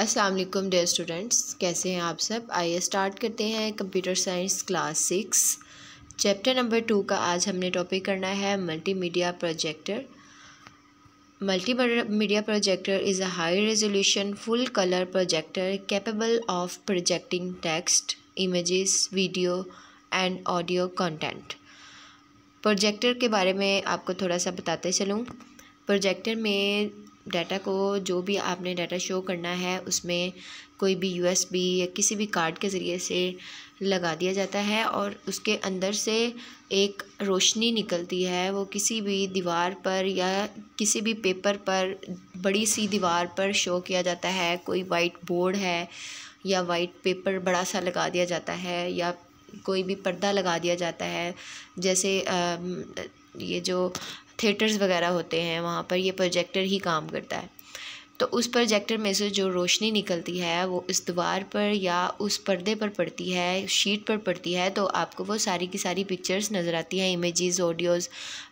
अस्सलाम वालेकुम dear students, कैसे हैं आप सब। आइए स्टार्ट करते हैं computer science class 6 chapter number 2 का। आज हमने टॉपिक करना है multimedia projector. Multimedia projector is a high resolution full colour projector capable of projecting text, images, video and audio content. Projector के बारे में आपको थोड़ा सा बताते चलूँ। प्रोजेक्टर में डाटा को, जो भी आपने डाटा शो करना है, उसमें कोई भी USB या किसी भी कार्ड के ज़रिए से लगा दिया जाता है और उसके अंदर से एक रोशनी निकलती है। वो किसी भी दीवार पर या किसी भी पेपर पर, बड़ी सी दीवार पर शो किया जाता है। कोई वाइट बोर्ड है या वाइट पेपर बड़ा सा लगा दिया जाता है या कोई भी पर्दा लगा दिया जाता है। जैसे ये जो थिएटर्स वगैरह होते हैं, वहाँ पर ये प्रोजेक्टर ही काम करता है। तो उस प्रोजेक्टर में से जो रोशनी निकलती है वो इस दीवार पर या उस पर्दे पर पड़ती है, शीट पर पड़ती है, तो आपको वो सारी की सारी पिक्चर्स नज़र आती हैं। इमेजेस, ऑडियोज़,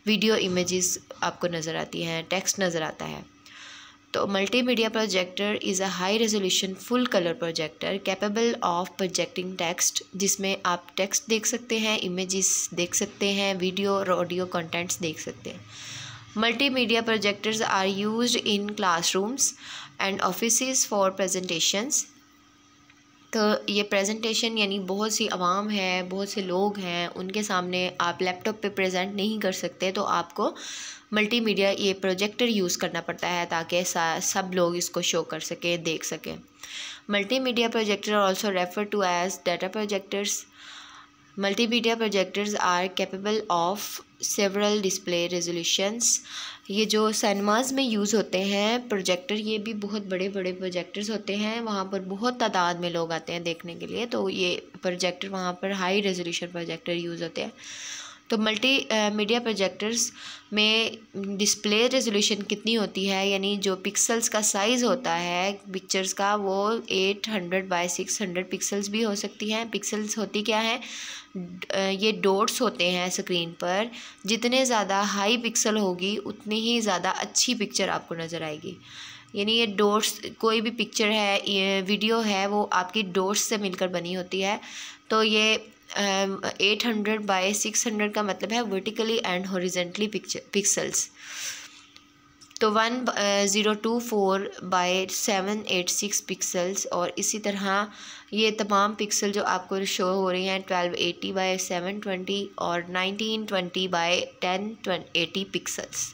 वीडियो इमेजेस आपको नज़र आती हैं, टेक्स्ट नज़र आता है। तो multimedia projector is a high resolution full colour projector capable of projecting text, जिसमें आप टेक्स्ट देख सकते हैं, इमेजेस देख सकते हैं, वीडियो और ऑडियो कंटेंट्स देख सकते हैं। Multimedia projectors are used in classrooms and offices for presentations. तो ये प्रेजेंटेशन यानी बहुत सी आवाम है, बहुत से लोग हैं, उनके सामने आप लैपटॉप पे प्रेजेंट नहीं कर सकते, तो आपको मल्टीमीडिया ये प्रोजेक्टर यूज़ करना पड़ता है ताकि सब लोग इसको शो कर सकें, देख सकें। Multimedia projector also refer to as data projectors. Multimedia projectors are capable of several display resolutions. ये जो सिनेमाज में यूज़ होते हैं प्रोजेक्टर, ये भी बहुत बड़े बड़े प्रोजेक्टर्स होते हैं। वहाँ पर बहुत तादाद में लोग आते हैं देखने के लिए, तो ये प्रोजेक्टर वहाँ पर हाई रेजोल्यूशन प्रोजेक्टर यूज़ होते हैं। तो मीडिया प्रोजेक्टर्स में डिस्प्ले रेजोल्यूशन कितनी होती है, यानी जो पिक्सल्स का साइज़ होता है पिक्चर्स का, वो 800 बाय 600 पिक्सल्स भी हो सकती हैं। पिक्सल्स होती क्या है, ये डॉट्स होते हैं स्क्रीन पर। जितने ज़्यादा हाई पिक्सल होगी उतनी ही ज़्यादा अच्छी पिक्चर आपको नज़र आएगी। यानी ये डॉट्स, कोई भी पिक्चर है, ये वीडियो है, वो आपकी डॉट्स से मिलकर बनी होती है। तो ये 800 बाय 600 का मतलब है वर्टिकली एंड हॉरिजेंटली पिक्सल्स। तो 1024 बाय 786 पिक्सल्स। और इसी तरह ये तमाम पिक्सल जो आपको शो हो रही हैं 1280 बाय 720 और 1920 बाय 1080 पिक्सल्स।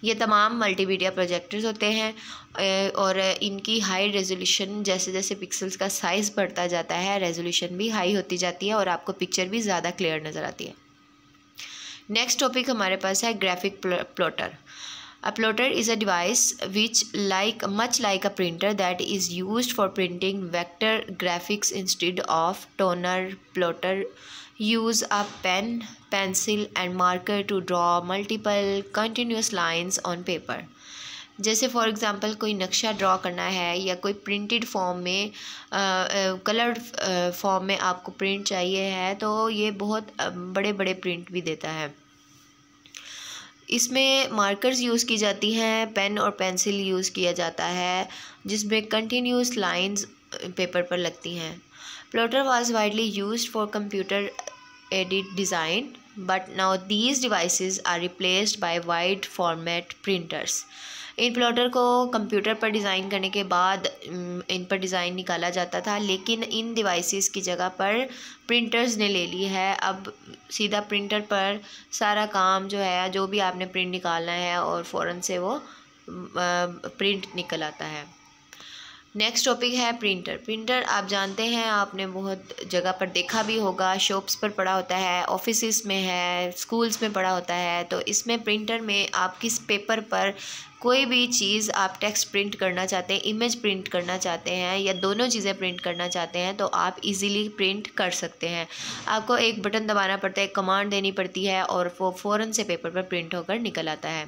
ये तमाम मल्टीमीडिया प्रोजेक्टर्स होते हैं और इनकी हाई रेजोल्यूशन, जैसे जैसे पिक्सल्स का साइज़ बढ़ता जाता है रेजोल्यूशन भी हाई होती जाती है और आपको पिक्चर भी ज़्यादा क्लियर नज़र आती है। नेक्स्ट टॉपिक हमारे पास है graphic plotter. A plotter is a device which much like a printer that is used for printing vector graphics instead of toner. Plotter use a pen, pencil and marker to draw multiple continuous lines on paper. जैसे for example कोई नक्शा draw करना है या कोई printed form में, coloured form में आपको प्रिंट चाहिए है, तो ये बहुत बड़े बड़े प्रिंट भी देता है। इसमें मार्कर्स यूज़ की जाती हैं, पेन और पेंसिल यूज़ किया जाता है, जिसमें कंटिन्यूस लाइंस पेपर पर लगती हैं। Plotter was widely used for computer aided design, but now these devices are replaced by wide format printers. इन प्लॉटर को कंप्यूटर पर डिज़ाइन करने के बाद इन पर डिज़ाइन निकाला जाता था, लेकिन इन डिवाइसेस की जगह पर प्रिंटर्स ने ले ली है। अब सीधा प्रिंटर पर सारा काम जो है, जो भी आपने प्रिंट निकालना है और फ़ौरन से वो प्रिंट निकल आता है। नेक्स्ट टॉपिक है प्रिंटर। प्रिंटर आप जानते हैं, आपने बहुत जगह पर देखा भी होगा, शॉप्स पर पड़ा होता है, ऑफिसेस में है, स्कूल्स में पड़ा होता है। तो इसमें प्रिंटर में आप किस पेपर पर कोई भी चीज़, आप टेक्स्ट प्रिंट करना चाहते हैं, इमेज प्रिंट करना चाहते हैं या दोनों चीज़ें प्रिंट करना चाहते हैं, तो आप इजीली प्रिंट कर सकते हैं। आपको एक बटन दबाना पड़ता है, एक कमांड देनी पड़ती है और वो फ़ौरन से पेपर पर प्रिंट होकर निकल आता है।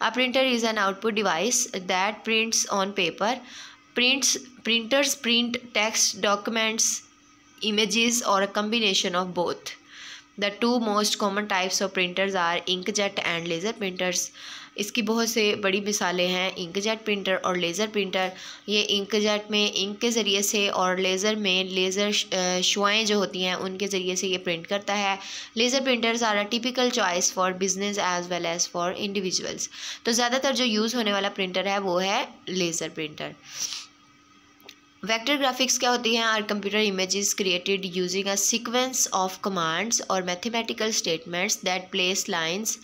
A printer is an output device that prints on paper. Printers print text, documents, images or a combination of both. The two most common types of printers are inkjet and laser printers. इसकी बहुत से बड़ी मिसालें हैं, inkjet printer और laser printer. ये inkjet में ink के ज़रिए से और लेज़र में लेज़र शुआएँ जो होती हैं उनके ज़रिए से ये प्रिंट करता है। Laser printers are a typical choice for business as well as for individuals. तो ज़्यादातर जो यूज़ होने वाला प्रिंटर है वो है लेज़र प्रिंटर। वेक्टर ग्राफिक्स क्या होती हैं? Are computer images created using a sequence of commands और mathematical statements that place lines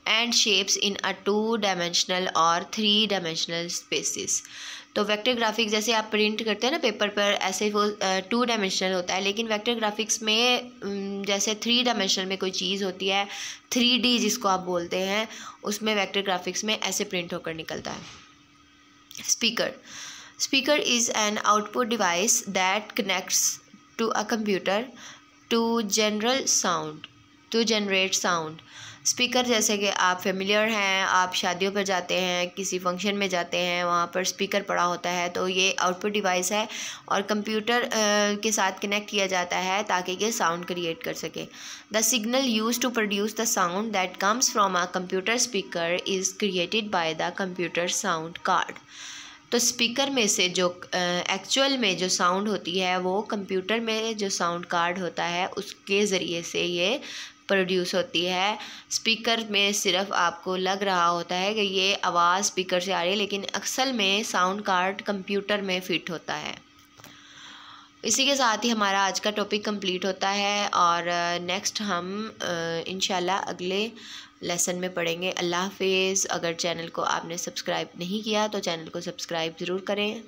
and shapes in a 2 dimensional और 3 डायमेंशनल स्पेसिस। तो वेक्टर ग्राफिक्स जैसे आप प्रिंट करते हैं ना पेपर पर, ऐसे वो 2 डायमेंशनल होता है, लेकिन वेक्टर ग्राफिक्स में जैसे 3 डायमेंशनल में कोई चीज़ होती है, 3D जिसको आप बोलते हैं, उसमें वेक्टर ग्राफिक्स में ऐसे प्रिंट होकर निकलता है। Speaker is an output device that connects to a computer to generate sound. Speaker जैसे कि आप फेमिलियर हैं, आप शादियों पर जाते हैं, किसी फंक्शन में जाते हैं, वहाँ पर स्पीकर पड़ा होता है, तो ये आउटपुट डिवाइस है और कंप्यूटर के साथ कनेक्ट किया जाता है ताकि ये साउंड क्रिएट कर सके। The signal use to produce the sound that comes from a computer speaker is created by the computer sound card. तो स्पीकर में से जो एक्चुअल में जो साउंड होती है वो कंप्यूटर में जो साउंड कार्ड होता है उसके ज़रिए से ये प्रोड्यूस होती है। स्पीकर में सिर्फ आपको लग रहा होता है कि ये आवाज़ स्पीकर से आ रही है, लेकिन असल में साउंड कार्ड कंप्यूटर में फ़िट होता है। इसी के साथ ही हमारा आज का टॉपिक कंप्लीट होता है और नेक्स्ट हम इंशाल्लाह अगले लेसन में पढ़ेंगे। अल्लाह हाफिज़। अगर चैनल को आपने सब्सक्राइब नहीं किया तो चैनल को सब्सक्राइब ज़रूर करें।